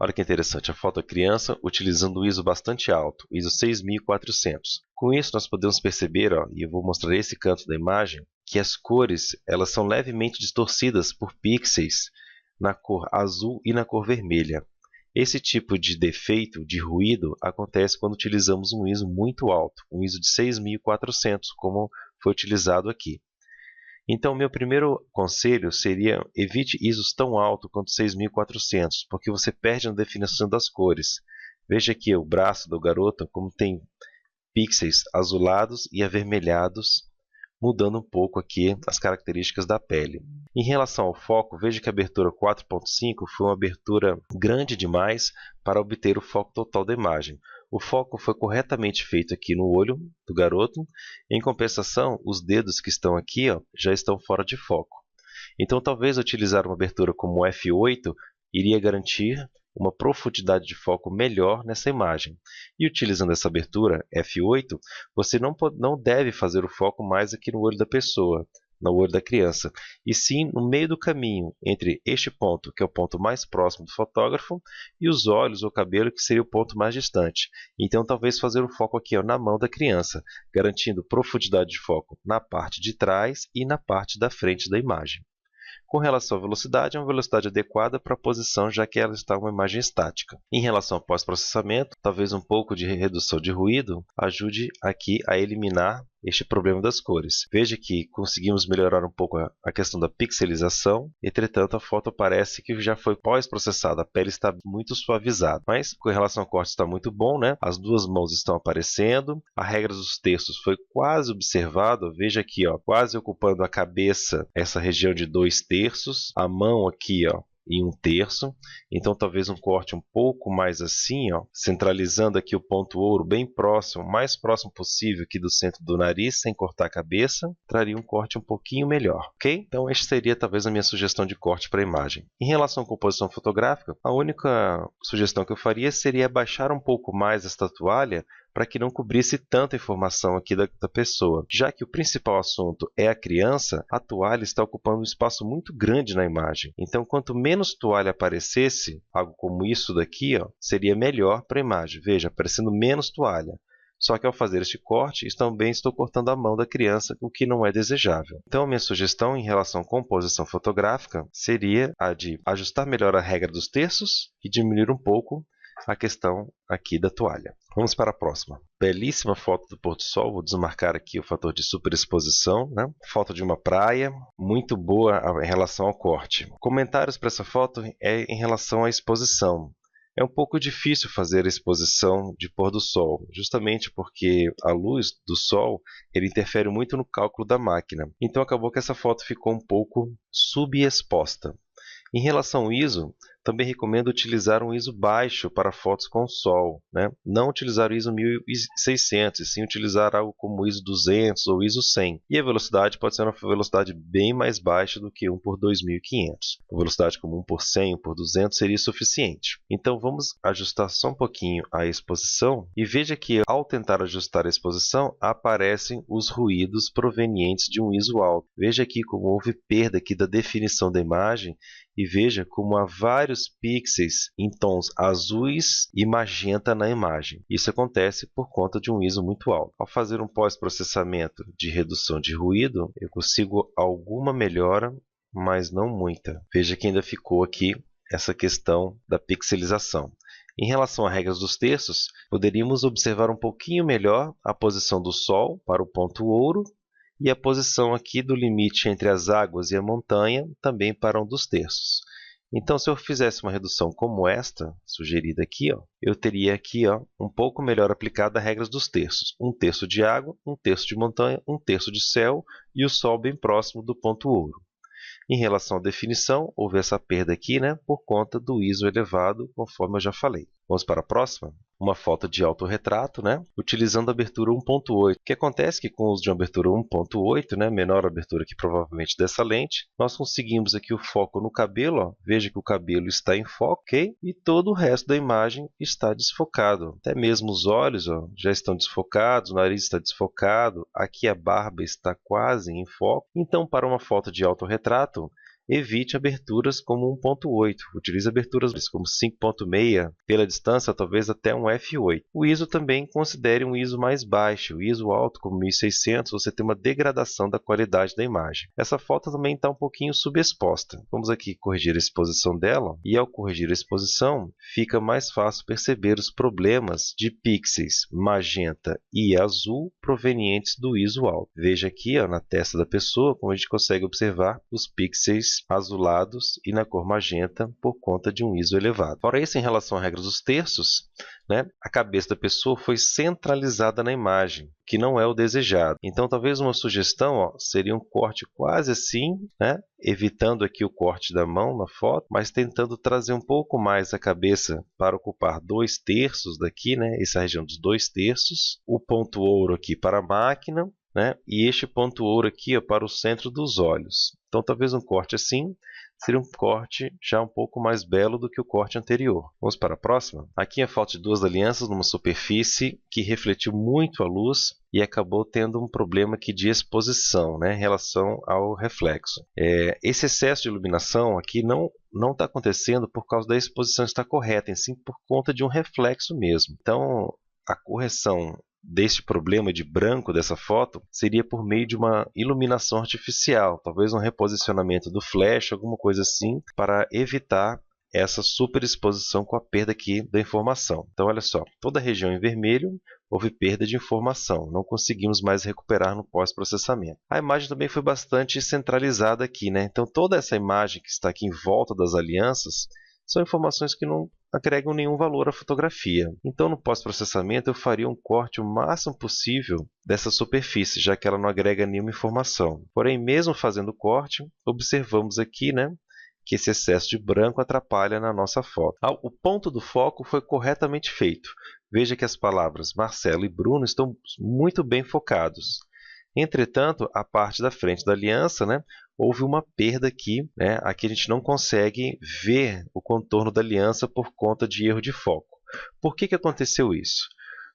Olha que interessante, a foto da criança utilizando o ISO bastante alto, o ISO 6400. Com isso nós podemos perceber, ó, e eu vou mostrar esse canto da imagem, que as cores elas são levemente distorcidas por pixels na cor azul e na cor vermelha. Esse tipo de defeito, de ruído, acontece quando utilizamos um ISO muito alto, um ISO de 6400, como foi utilizado aqui. Então, meu primeiro conselho seria evite ISOs tão altos quanto 6400, porque você perde na definição das cores. Veja aqui o braço do garoto, como tem pixels azulados e avermelhados, mudando um pouco aqui as características da pele. Em relação ao foco, veja que a abertura 4.5 foi uma abertura grande demais para obter o foco total da imagem. O foco foi corretamente feito aqui no olho do garoto. Em compensação, os dedos que estão aqui, ó, já estão fora de foco. Então, talvez utilizar uma abertura como f8 iria garantir uma profundidade de foco melhor nessa imagem. E utilizando essa abertura f8, você não deve fazer o foco mais aqui no olho da pessoa, no olho da criança, e sim no meio do caminho entre este ponto, que é o ponto mais próximo do fotógrafo, e os olhos ou cabelo, que seria o ponto mais distante. Então, talvez fazer o foco aqui, ó, na mão da criança, garantindo profundidade de foco na parte de trás e na parte da frente da imagem. Com relação à velocidade, é uma velocidade adequada para a posição, já que ela está uma imagem estática. Em relação ao pós-processamento, talvez um pouco de redução de ruído ajude aqui a eliminar este problema das cores. Veja que conseguimos melhorar um pouco a questão da pixelização, entretanto a foto parece que já foi pós-processada, a pele está muito suavizada. Mas com relação ao corte está muito bom, né? As duas mãos estão aparecendo, a regra dos terços foi quase observada, veja aqui, ó, quase ocupando a cabeça essa região de 2/3, a mão aqui, ó, em 1/3, então talvez um corte um pouco mais assim, ó, centralizando aqui o ponto ouro bem próximo, o mais próximo possível aqui do centro do nariz, sem cortar a cabeça, traria um corte um pouquinho melhor, ok? Então esta seria talvez a minha sugestão de corte para a imagem. Em relação à composição fotográfica, a única sugestão que eu faria seria baixar um pouco mais esta toalha para que não cobrisse tanta informação aqui da pessoa. Já que o principal assunto é a criança, a toalha está ocupando um espaço muito grande na imagem. Então, quanto menos toalha aparecesse, algo como isso daqui, ó, seria melhor para a imagem. Veja, aparecendo menos toalha. Só que ao fazer este corte, também estou cortando a mão da criança, o que não é desejável. Então, a minha sugestão em relação à composição fotográfica seria a de ajustar melhor a regra dos terços e diminuir um pouco a questão aqui da toalha. Vamos para a próxima. Belíssima foto do pôr do sol, vou desmarcar aqui o fator de superexposição, né? Foto de uma praia, muito boa em relação ao corte. Comentários para essa foto é em relação à exposição. É um pouco difícil fazer a exposição de pôr do sol, justamente porque a luz do sol ele interfere muito no cálculo da máquina. Então acabou que essa foto ficou um pouco subexposta. Em relação ao ISO, também recomendo utilizar um ISO baixo para fotos com sol, né? Não utilizar o ISO 1600, e sim utilizar algo como o ISO 200 ou ISO 100. E a velocidade pode ser uma velocidade bem mais baixa do que 1 por 2500. Uma velocidade como 1 por 100, 1 por 200 seria suficiente. Então vamos ajustar só um pouquinho a exposição e veja que ao tentar ajustar a exposição aparecem os ruídos provenientes de um ISO alto. Veja aqui como houve perda aqui da definição da imagem e veja como há vários pixels em tons azuis e magenta na imagem. Isso acontece por conta de um ISO muito alto. Ao fazer um pós-processamento de redução de ruído, eu consigo alguma melhora, mas não muita. Veja que ainda ficou aqui essa questão da pixelização. Em relação às regras dos terços, poderíamos observar um pouquinho melhor a posição do Sol para o ponto ouro e a posição aqui do limite entre as águas e a montanha também para um dos terços. Então, se eu fizesse uma redução como esta, sugerida aqui, ó, eu teria aqui ó, um pouco melhor aplicada a regras dos terços. 1/3 de água, 1/3 de montanha, 1/3 de céu e o Sol bem próximo do ponto ouro. Em relação à definição, houve essa perda aqui, né, por conta do ISO elevado, conforme eu já falei. Vamos para a próxima? Uma foto de autorretrato, né, utilizando a abertura 1.8. O que acontece é que com o uso de uma abertura 1.8, né, menor abertura que provavelmente dessa lente, nós conseguimos aqui o foco no cabelo. Ó. Veja que o cabelo está em foco, ok? E todo o resto da imagem está desfocado. Até mesmo os olhos ó, já estão desfocados, o nariz está desfocado, aqui a barba está quase em foco. Então, para uma foto de autorretrato, evite aberturas como 1.8. Utilize aberturas como 5.6, pela distância talvez até um f8. O ISO também considere um ISO mais baixo. O ISO alto, como 1600, você tem uma degradação da qualidade da imagem. Essa foto também está um pouquinho subexposta. Vamos aqui corrigir a exposição dela, e ao corrigir a exposição, fica mais fácil perceber os problemas de pixels magenta e azul provenientes do ISO alto. Veja aqui, ó, na testa da pessoa, como a gente consegue observar os pixels azulados e na cor magenta por conta de um ISO elevado. Fora isso, em relação à regra dos terços, a cabeça da pessoa foi centralizada na imagem, que não é o desejado. Então, talvez uma sugestão seria um corte quase assim, evitando aqui o corte da mão na foto, mas tentando trazer um pouco mais a cabeça para ocupar 2/3 daqui, essa região dos 2/3, o ponto ouro aqui para a máquina, e este ponto ouro aqui para o centro dos olhos. Então, talvez um corte assim seria um corte já um pouco mais belo do que o corte anterior. Vamos para a próxima? Aqui é a foto de duas alianças numa superfície que refletiu muito a luz e acabou tendo um problema aqui de exposição, em relação ao reflexo. Esse excesso de iluminação aqui não está acontecendo por causa da exposição estar correta, em sim por conta de um reflexo mesmo. Então, a correção deste problema de branco dessa foto seria por meio de uma iluminação artificial, talvez um reposicionamento do flash, alguma coisa assim, para evitar essa superexposição com a perda aqui da informação. Então, olha só, toda a região em vermelho houve perda de informação, não conseguimos mais recuperar no pós-processamento. A imagem também foi bastante centralizada aqui, Então, toda essa imagem que está aqui em volta das alianças são informações que não agregam nenhum valor à fotografia. Então, no pós-processamento, eu faria um corte o máximo possível dessa superfície, já que ela não agrega nenhuma informação. Porém, mesmo fazendo o corte, observamos aqui, que esse excesso de branco atrapalha na nossa foto. O ponto do foco foi corretamente feito. Veja que as palavras Marcelo e Bruno estão muito bem focados. Entretanto, a parte da frente da aliança, houve uma perda aqui. Aqui a gente não consegue ver o contorno da aliança por conta de erro de foco. Por que aconteceu isso?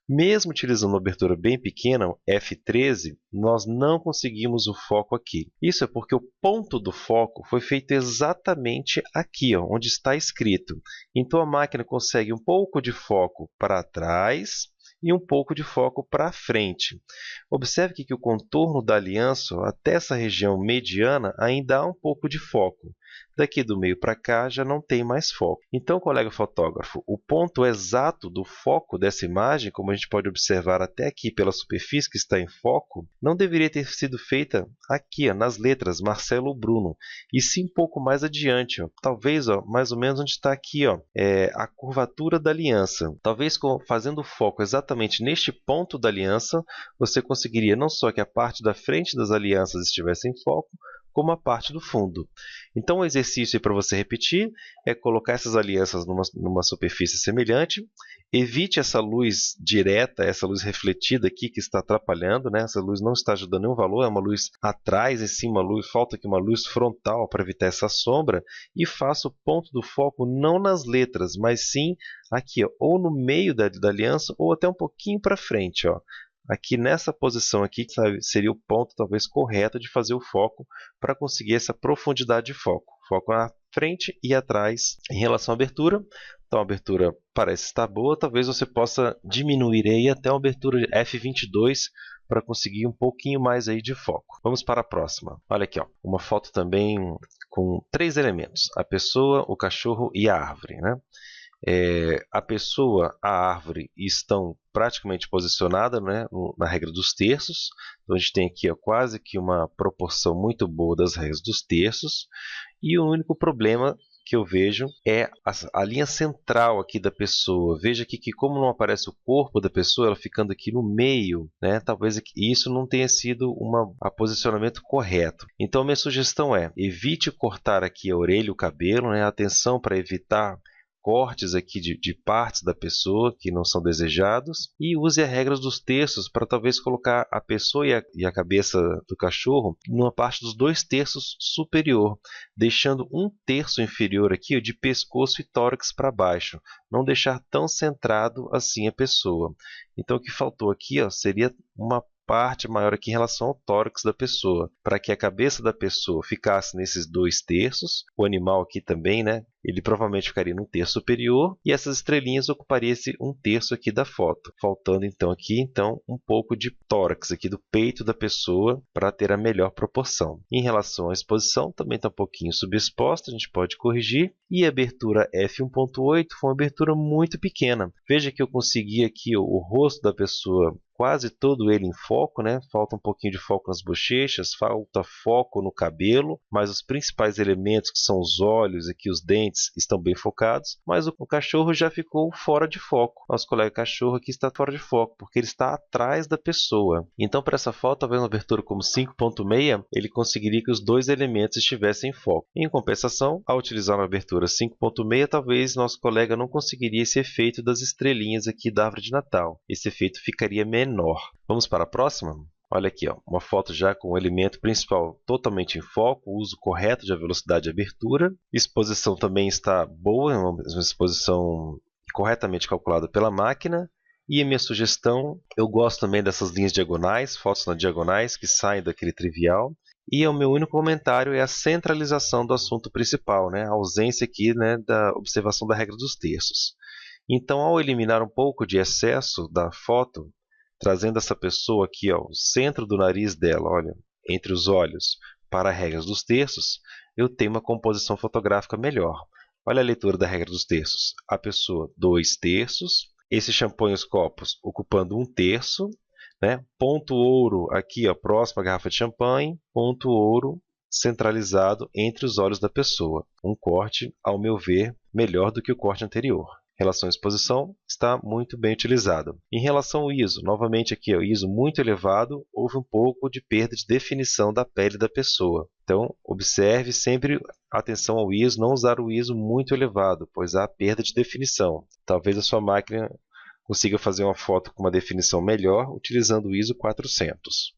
Mesmo utilizando uma abertura bem pequena, f13, nós não conseguimos o foco aqui. Isso é porque o ponto do foco foi feito exatamente aqui, onde está escrito. Então, a máquina consegue um pouco de foco para trás e um pouco de foco para frente. Observe que o contorno da aliança, até essa região mediana, ainda há um pouco de foco. Daqui do meio para cá já não tem mais foco. Então, colega fotógrafo, o ponto exato do foco dessa imagem, como a gente pode observar até aqui pela superfície que está em foco, não deveria ter sido feita aqui, nas letras Marcelo ou Bruno, e sim um pouco mais adiante. Talvez mais ou menos onde está aqui a curvatura da aliança. Talvez fazendo o foco exatamente neste ponto da aliança, você conseguiria não só que a parte da frente das alianças estivesse em foco, como a parte do fundo. Então, o exercício para você repetir é colocar essas alianças numa superfície semelhante, evite essa luz direta, essa luz refletida aqui que está atrapalhando, Essa luz não está ajudando nenhum valor, é uma luz atrás, em cima, falta aqui uma luz frontal para evitar essa sombra, e faça o ponto do foco não nas letras, mas sim aqui, ou no meio da aliança, ou até um pouquinho para frente, Aqui nessa posição aqui, seria o ponto talvez correto de fazer o foco para conseguir essa profundidade de foco. Foco na frente e atrás. Em relação à abertura, então a abertura parece estar boa, talvez você possa diminuir aí até uma abertura de f22 para conseguir um pouquinho mais aí de foco. Vamos para a próxima. Olha aqui, uma foto também com 3 elementos: a pessoa, o cachorro e a árvore, A pessoa, a árvore estão praticamente posicionadas na regra dos terços. Então, a gente tem aqui quase que uma proporção muito boa das regras dos terços. E o único problema que eu vejo é a linha central aqui da pessoa. Veja aqui que como não aparece o corpo da pessoa, ela ficando aqui no meio, talvez isso não tenha sido o posicionamento correto. Então, a minha sugestão é: evite cortar aqui a orelha e o cabelo, atenção para evitar cortes aqui de partes da pessoa que não são desejados, e use as regras dos terços para talvez colocar a pessoa e a cabeça do cachorro numa parte dos 2/3 superior, deixando 1/3 inferior aqui de pescoço e tórax para baixo, não deixar tão centrado assim a pessoa. Então, o que faltou aqui seria uma parte maior aqui em relação ao tórax da pessoa, para que a cabeça da pessoa ficasse nesses 2/3, o animal aqui também, né? Ele provavelmente ficaria num terço superior e essas estrelinhas ocupariam esse 1/3 aqui da foto, faltando então aqui um pouco de tórax aqui do peito da pessoa para ter a melhor proporção. Em relação à exposição, também está um pouquinho subexposta, a gente pode corrigir. E a abertura f1.8 foi uma abertura muito pequena. Veja que eu consegui aqui o rosto da pessoa quase todo ele em foco, né? Falta um pouquinho de foco nas bochechas, falta foco no cabelo, mas os principais elementos, que são os olhos e os dentes, estão bem focados, mas o cachorro já ficou fora de foco. Nosso colega cachorro aqui está fora de foco, porque ele está atrás da pessoa. Então, para essa foto, talvez uma abertura como 5.6, ele conseguiria que os dois elementos estivessem em foco. Em compensação, ao utilizar uma abertura 5.6, talvez nosso colega não conseguiria esse efeito das estrelinhas aqui da árvore de Natal. Esse efeito ficaria menor. Vamos para a próxima? Olha aqui, ó, uma foto já com o elemento principal totalmente em foco, o uso correto de velocidade de abertura. Exposição também está boa, é uma exposição corretamente calculada pela máquina. E a minha sugestão, eu gosto também dessas linhas diagonais, fotos nas diagonais que saem daquele trivial. E o meu único comentário é a centralização do assunto principal, né? A ausência aqui, né, da observação da regra dos terços. Então, ao eliminar um pouco de excesso da foto, trazendo essa pessoa aqui, ó, o centro do nariz dela, olha, entre os olhos, para a regra dos terços, eu tenho uma composição fotográfica melhor. Olha a leitura da regra dos terços. A pessoa, 2/3. Esse champanhe e os copos ocupando 1/3. Né? Ponto ouro aqui, ó, próximo à garrafa de champanhe. Ponto ouro centralizado entre os olhos da pessoa. Um corte, ao meu ver, melhor do que o corte anterior. Relação à exposição está muito bem utilizada. Em relação ao ISO, novamente aqui, o ISO muito elevado, houve um pouco de perda de definição da pele da pessoa. Então, observe sempre atenção ao ISO, não usar o ISO muito elevado, pois há perda de definição. Talvez a sua máquina consiga fazer uma foto com uma definição melhor utilizando o ISO 400.